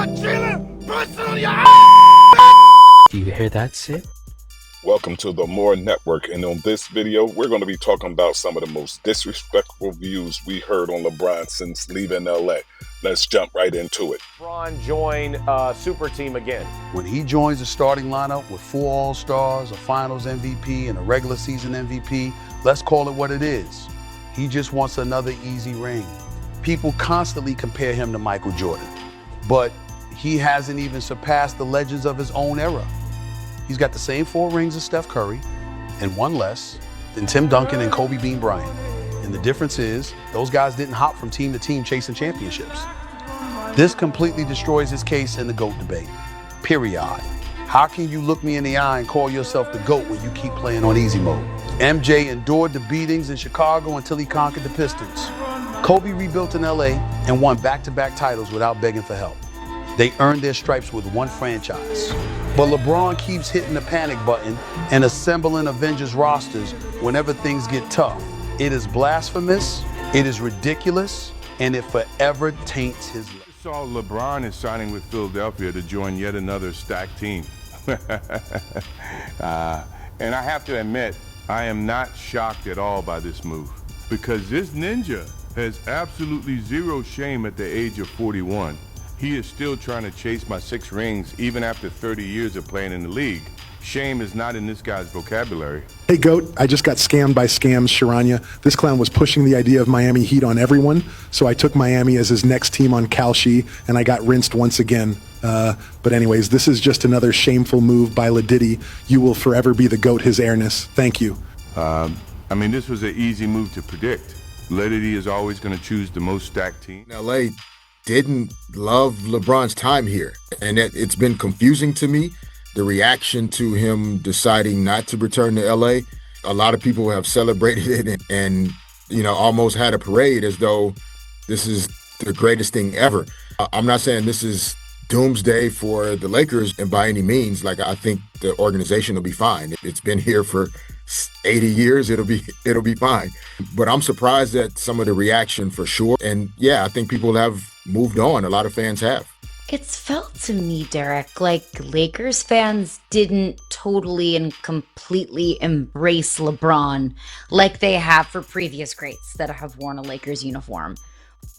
Do you hear that, Sid? Welcome to the More Network, and on this video, we're going to be talking about some of the most disrespectful views we heard on LeBron since leaving LA. Let's jump right into it. LeBron join super team again. When he joins the starting lineup with 4 All-Stars, a Finals MVP, and a regular season MVP, let's call it what it is. He just wants another easy ring. People constantly compare him to Michael Jordan, but he hasn't even surpassed the legends of his own era. He's got the same 4 rings as Steph Curry and 1 less than Tim Duncan and Kobe Bean Bryant. And the difference is those guys didn't hop from team to team chasing championships. This completely destroys his case in the GOAT debate, period. How can you look me in the eye and call yourself the GOAT when you keep playing on easy mode? MJ endured the beatings in Chicago until he conquered the Pistons. Kobe rebuilt in LA and won back-to-back titles without begging for help. They earned their stripes with 1 franchise. But LeBron keeps hitting the panic button and assembling Avengers rosters whenever things get tough. It is blasphemous, it is ridiculous, and it forever taints his life. I saw LeBron is signing with Philadelphia to join yet another stacked team. And I have to admit, I am not shocked at all by this move, because this ninja has absolutely zero shame at the age of 41. He is still trying to chase my 6 rings even after 30 years of playing in the league. Shame is not in this guy's vocabulary. Hey, GOAT, I just got scammed by Scams Sharanya. This clown was pushing the idea of Miami Heat on everyone, so I took Miami as his next team on Kalshi, and I got rinsed once again. But anyways, this is just another shameful move by Ladiddy. You will forever be the GOAT, his airness. Thank you. I mean, this was an easy move to predict. Ladiddy is always going to choose the most stacked team. LA didn't love LeBron's time here, and it's been confusing to me, the reaction to him deciding not to return to LA. A lot of people have celebrated it and you know, almost had a parade as though this is the greatest thing ever. I'm not saying this is doomsday for the Lakers and by any means. Like, I think the organization will be fine. It's been here for 80 years, it'll be fine. But I'm surprised at some of the reaction for sure. And yeah, I think people have moved on. A lot of fans have. It's felt to me, Derek, like Lakers fans didn't totally and completely embrace LeBron like they have for previous greats that have worn a Lakers uniform.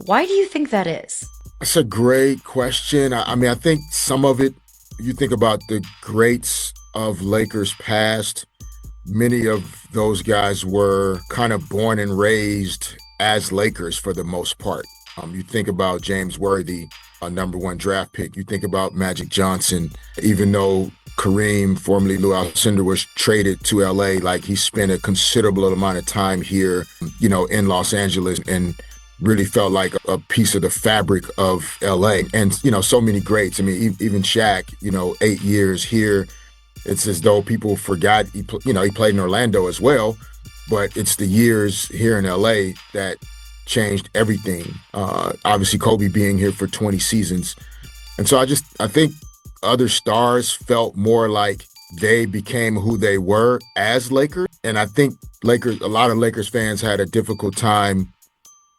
Why do you think that is? That's a great question. I mean, I think some of it, you think about the greats of Lakers past, many of those guys were kind of born and raised as Lakers for the most part. You think about James Worthy, a #1 draft pick. You think about Magic Johnson, even though Kareem, formerly Lou Alcindor, was traded to LA, like he spent a considerable amount of time here, you know, in Los Angeles and really felt like a piece of the fabric of LA. And, you know, so many greats. I mean, even Shaq, you know, 8 years here. It's as though people forgot, he played in Orlando as well, but it's the years here in LA that changed everything. Obviously, Kobe being here for 20 seasons. And so I think other stars felt more like they became who they were as Lakers. And I think a lot of Lakers fans had a difficult time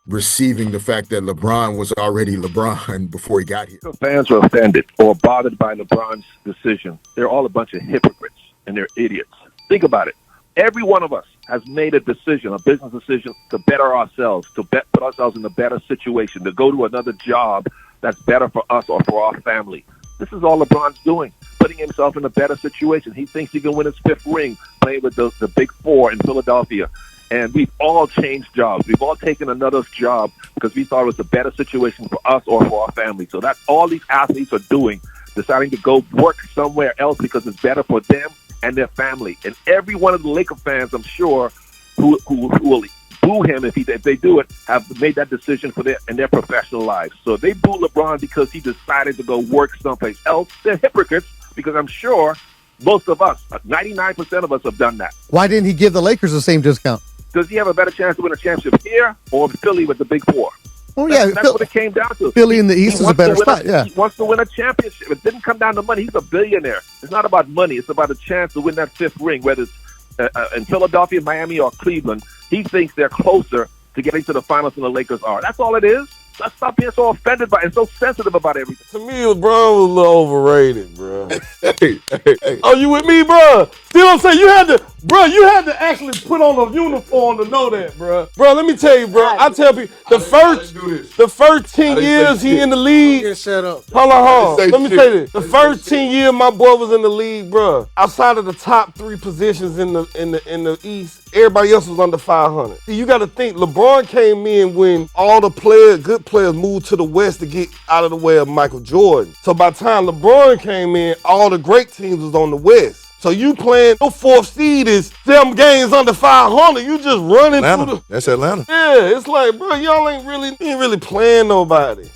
receiving the fact that LeBron was already LeBron before he got here. Fans were offended or bothered by LeBron's decision. They're all a bunch of hypocrites and they're idiots. Think about it. Every one of us has made a decision, a business decision, to better ourselves, to put ourselves in a better situation, to go to another job that's better for us or for our family. This is all LeBron's doing, putting himself in a better situation. He thinks he can win his 5th ring playing with the Big Four in Philadelphia. And we've all changed jobs. We've all taken another job because we thought it was a better situation for us or for our family. So that's all these athletes are doing, deciding to go work somewhere else because it's better for them and their family. And every one of the Laker fans, I'm sure, who will boo him if they do it, have made that decision for their professional lives. So they boo LeBron because he decided to go work someplace else. They're hypocrites because I'm sure most of us, 99% of us, have done that. Why didn't he give the Lakers the same discount? Does he have a better chance to win a championship here or Philly with the Big Four? Oh, yeah. That's what it came down to. Philly in the East is a better spot, yeah. He wants to win a championship. It didn't come down to money. He's a billionaire. It's not about money. It's about a chance to win that 5th ring, whether it's in Philadelphia, Miami, or Cleveland. He thinks they're closer to getting to the finals than the Lakers are. That's all it is. Let's stop being so offended by it and so sensitive about everything. To me, LeBron was a little overrated, bro. Hey. Oh, you with me, bro? See what I'm saying? You had to actually put on a uniform to know that, bro. Bro, let me tell you, bro. I tell people the first 10 years he in the league. Shut up. Hold on. Let me say this. The first 10 years my boy was in the league, bro. Outside of the top 3 positions in the East, everybody else was under 500. See, you got to think LeBron came in when all the good players moved to the West to get out of the way of Michael Jordan. So by the time LeBron came in, all the great teams was on the West. So you playing, your 4th seed is 7 games under 500. You just running through That's Atlanta. Yeah, it's like, bro, y'all ain't really playing nobody.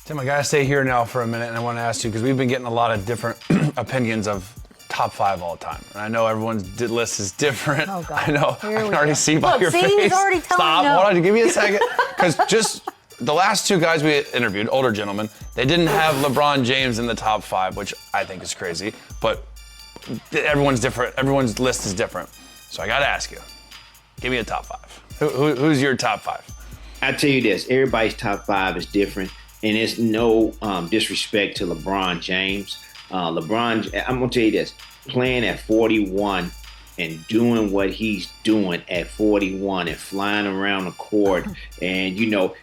Tim, I gotta stay here now for a minute, and I want to ask you, because we've been getting a lot of different opinions of top 5 all time. And I know everyone's list is different. Oh, God. I know. Here I we can already go. see by Look, your see, face. he's already telling Stop. me no. Hold on, give me a second. Because just the last 2 guys we interviewed, older gentlemen, they didn't have LeBron James in the top 5, which I think is crazy. But everyone's different. Everyone's list is different. So I gotta ask you, give me a top 5. Who's your top 5? I tell you this, everybody's top 5 is different, and it's no disrespect to LeBron James. LeBron, I'm gonna tell you this, playing at 41 and doing what he's doing at 41 and flying around the court, and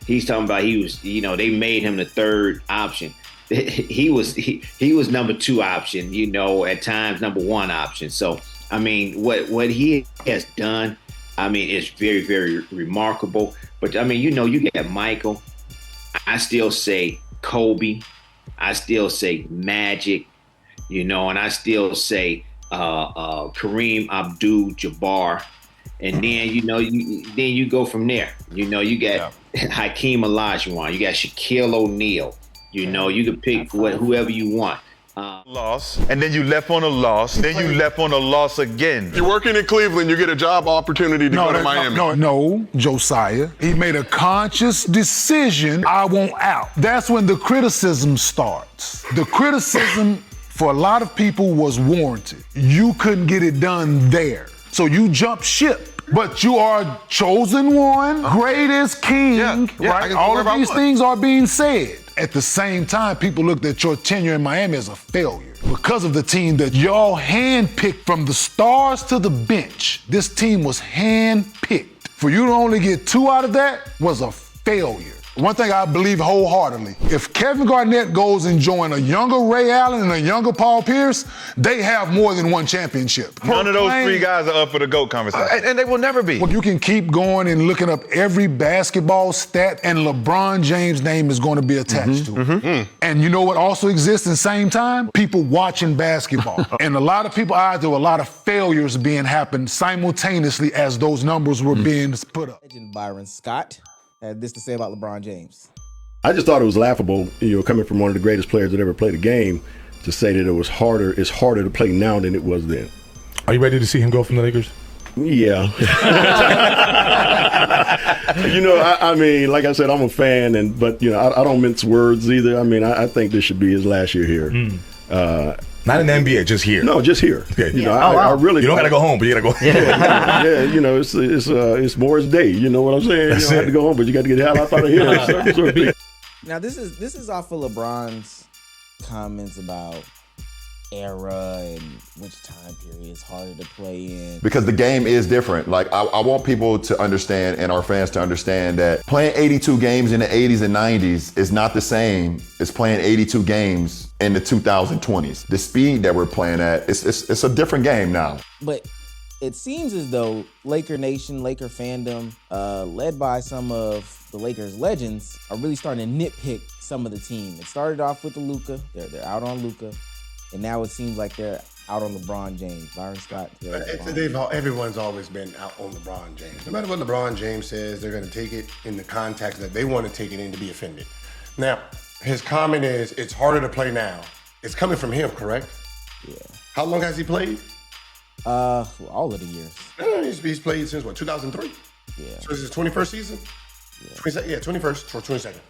he's talking about they made him the 3rd option. He was number 2 option, at times number 1 option. So I mean, what he has done, I mean, it's very, very remarkable. But I mean, you get Michael. I still say Kobe. I still say Magic. And I still say Kareem Abdul-Jabbar. And then you go from there. You got Hakeem Olajuwon. You got Shaquille O'Neal. You can pick whoever you want. Loss, and then you left on a loss, then you left on a loss again. You're working in Cleveland, you get a job opportunity to go to Miami. No, Josiah. He made a conscious decision, I want out. That's when the criticism starts. The criticism for a lot of people was warranted. You couldn't get it done there. So you jumped ship. But you are chosen one, greatest king, right? All of these things are being said. At the same time, people looked at your tenure in Miami as a failure because of the team that y'all handpicked from the stars to the bench. This team was handpicked. For you to only get 2 out of that was a failure. One thing I believe wholeheartedly, if Kevin Garnett goes and joins a younger Ray Allen and a younger Paul Pierce, they have more than 1 championship. None of those 3 guys are up for the GOAT conversation. And they will never be. Well, you can keep going and looking up every basketball stat, and LeBron James' name is going to be attached to it. And you know what also exists at the same time? People watching basketball. And a lot of people out there, a lot of failures being happened simultaneously as those numbers were being put up. Legend Byron Scott had this to say about LeBron James. I just thought it was laughable, coming from one of the greatest players that ever played a game, to say that it's harder to play now than it was then. Are you ready to see him go from the Lakers? Yeah. I mean, like I said, I'm a fan, but I don't mince words either. I mean, I think this should be his last year here. Not in the NBA, just here. No, just here. Okay. I really. You don't got to go home, but you got to go. It's Morris Day. You know what I'm saying? You don't have to go home, but you got to get the hell out of here. Now this is off of LeBron's comments about era and which time period is harder to play in. Because the game is different. Like, I want people to understand, and our fans to understand, that playing 82 games in the 80s and 90s is not the same as playing 82 games in the 2020s. The speed that we're playing at, it's a different game now. But it seems as though Laker Nation, Laker fandom, led by some of the Lakers legends, are really starting to nitpick some of the team. It started off with the Luka. They're out on Luka. And now it seems like they're out on LeBron James. Byron Scott. Everyone's always been out on LeBron James. No matter what LeBron James says, they're going to take it in the context that they want to take it in to be offended. Now, his comment is, it's harder to play now. It's coming from him, correct? Yeah. How long has he played? All of the years. He's played since, 2003? Yeah. So this is his 21st season? Yeah. 21st or 22nd. It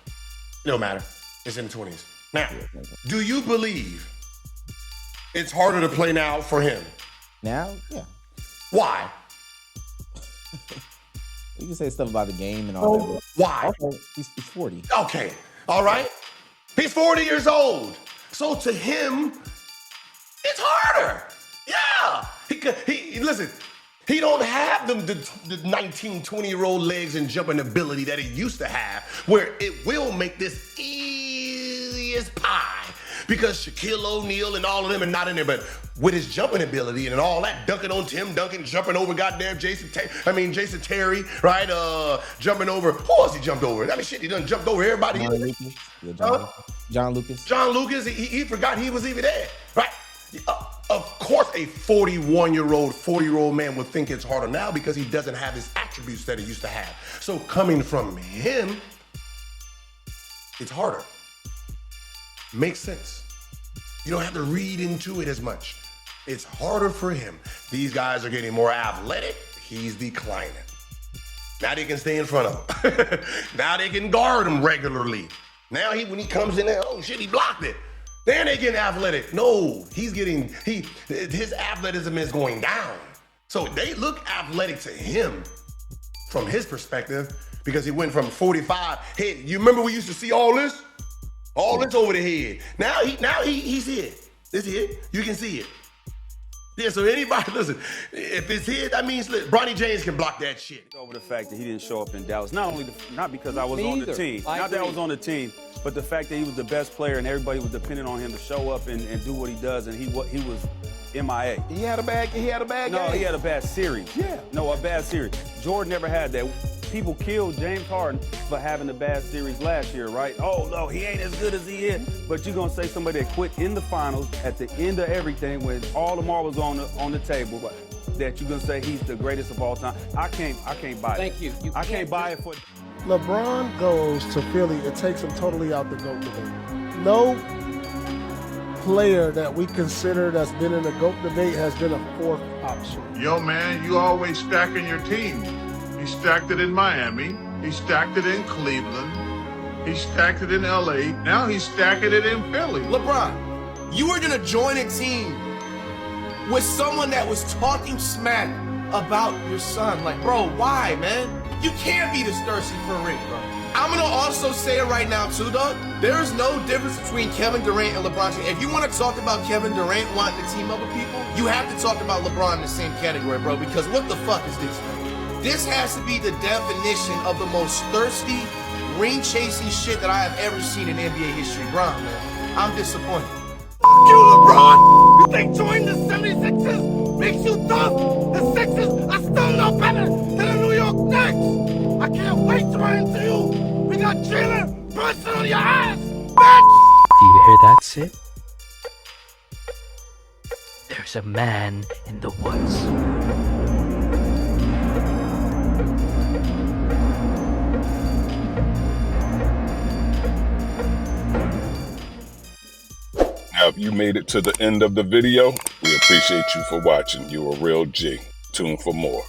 don't matter. It's in the 20s. Now, do you believe it's harder to play now for him? Now? Yeah. Why? You can say stuff about the game and all that. Why? Also, he's 40. Okay, all right. He's 40 years old. So to him, it's harder. Yeah. Listen, he don't have the 19, 20-year-old legs and jumping ability that he used to have, where it will make this easy as pie. Because Shaquille O'Neal and all of them are not in there, but with his jumping ability and all that, dunking on Tim Duncan, jumping over goddamn Jason Terry, right? Jumping over, who else he jumped over? I mean, shit, he done jumped over everybody. John Lucas. John Lucas, he forgot he was even there, right? Of course, a 40-year-old man would think it's harder now because he doesn't have his attributes that he used to have. So coming from him, it's harder. Makes sense. You don't have to read into it as much. It's harder for him. These guys are getting more athletic. He's declining. Now they can stay in front of him. Now they can guard him regularly. Now when he comes in there, oh shit, he blocked it. Then they get athletic. No, his athleticism is going down. So they look athletic to him from his perspective because he went from 45. Hey, you remember we used to see all this? All this over the head. Now he's here. This here, you can see it. Yeah, so anybody, listen, if it's here, that means Bronny James can block that shit. Over the fact that he didn't show up in Dallas, not because I was on the team, not that I was on the team, but the fact that he was the best player and everybody was depending on him to show up and do what he does, and he was MIA. He had a bad game. No, he had a bad series. Yeah. No, a bad series. Jordan never had that. People killed James Harden for having a bad series last year, right? Oh, no, he ain't as good as he is. But you're going to say somebody that quit in the finals at the end of everything when all the marbles on the table, that you're going to say he's the greatest of all time. I can't buy it. Thank you. I can't buy it for... LeBron goes to Philly, it takes him totally out the GOAT debate. No player that we consider that's been in the GOAT debate has been a fourth option. Yo, man, you always stacking your team. He stacked it in Miami. He stacked it in Cleveland. He stacked it in LA. Now he's stacking it in Philly. LeBron, you were going to join a team with someone that was talking smack about your son. Like, bro, why, man? You can't be this thirsty for a ring, bro. I'm going to also say it right now, too, dog. There is no difference between Kevin Durant and LeBron James. If you want to talk about Kevin Durant wanting to team up with people, you have to talk about LeBron in the same category, bro, because what the fuck is this, man? This has to be the definition of the most thirsty, ring-chasing shit that I have ever seen in NBA history. Bron, man, I'm disappointed. Fuck you, LeBron! You think joining the 76ers makes you tough? The Sixers are still no better than the New York Knicks! I can't wait to run into you! We got Jalen Brunson on your ass, bitch! Do you hear that, Sid? There's a man in the woods. Now, if you made it to the end of the video, we appreciate you for watching. You're a real G. Tune for more.